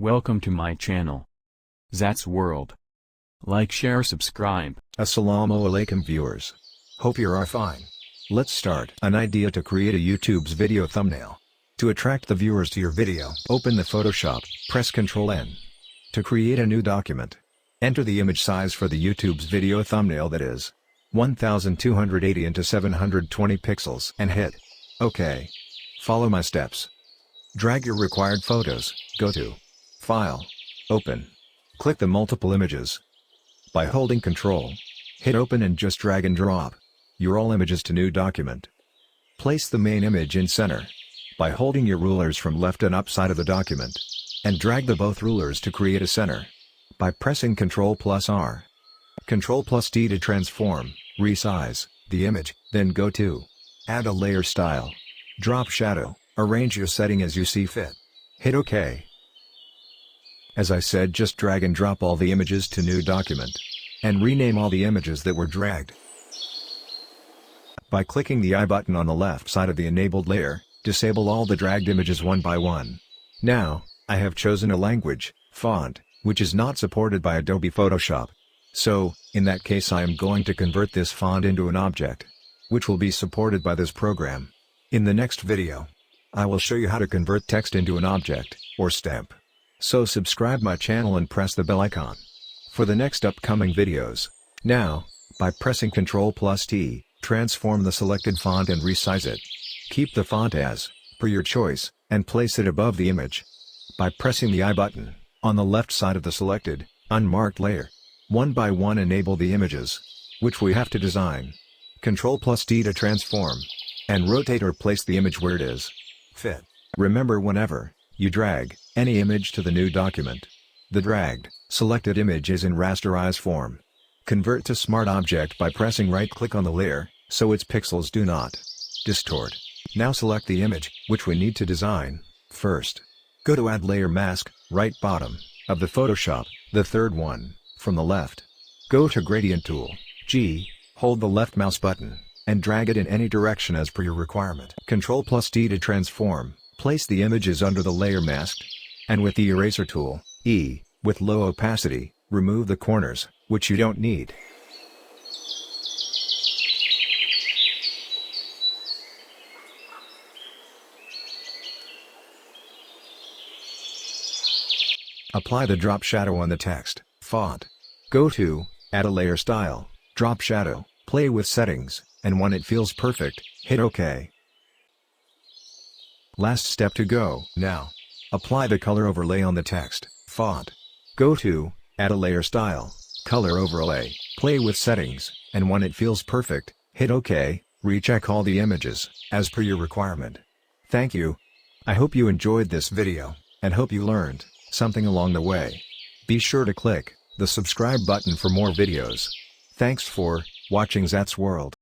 Welcome to my channel, Zat's World. Like, share, subscribe. Assalamu alaikum viewers. Hope you are fine. Let's start. An idea to create a YouTube's video thumbnail. To attract the viewers to your video, open the Photoshop, press Ctrl N. To create a new document, enter the image size for the YouTube's video thumbnail, that is 1280 into 720 pixels, and hit OK. Follow my steps. Drag your required photos, go to File, Open. Click the multiple images. By holding Ctrl, hit Open and just drag and drop your all images to new document. Place the main image in center by holding your rulers from left and up side of the document, and drag the both rulers to create a center by pressing Ctrl+R. Ctrl+T to transform, resize the image, then go to Add a layer style. Drop shadow, arrange your setting as you see fit. Hit OK. As I said, just drag and drop all the images to new document, and rename all the images that were dragged. By clicking the I button on the left side of the enabled layer, disable all the dragged images one by one. Now, I have chosen a language, font, which is not supported by Adobe Photoshop. So, in that case I am going to convert this font into an object, which will be supported by this program. In the next video, I will show you how to convert text into an object, or stamp. So subscribe my channel and press the bell icon for the next upcoming videos. Now, by pressing Ctrl+T, transform the selected font and resize it. Keep the font as per your choice, and place it above the image. By pressing the I button on the left side of the selected, unmarked layer, one by one enable the images, which we have to design. Ctrl+T to transform, and rotate or place the image where it is fit. Remember, whenever you drag any image to the new document, the dragged, selected image is in rasterized form. Convert to Smart Object by pressing right-click on the layer, so its pixels do not distort. Now select the image, which we need to design. First, go to Add Layer Mask, right bottom of the Photoshop, the third one from the left. Go to Gradient Tool, G, hold the left mouse button, and drag it in any direction as per your requirement. Ctrl+T to transform, place the images under the layer mask, and with the Eraser tool, E, with low opacity, remove the corners, which you don't need. Apply the drop shadow on the text, font. Go to Add a layer style, drop shadow, play with settings, and when it feels perfect, hit OK. Last step to go. Now, apply the color overlay on the text, font. Go to Add a layer style, color overlay, play with settings, and when it feels perfect, hit OK. Recheck all the images as per your requirement. Thank you. I hope you enjoyed this video, and hope you learned something along the way. Be sure to click the subscribe button for more videos. Thanks for watching Zat's World.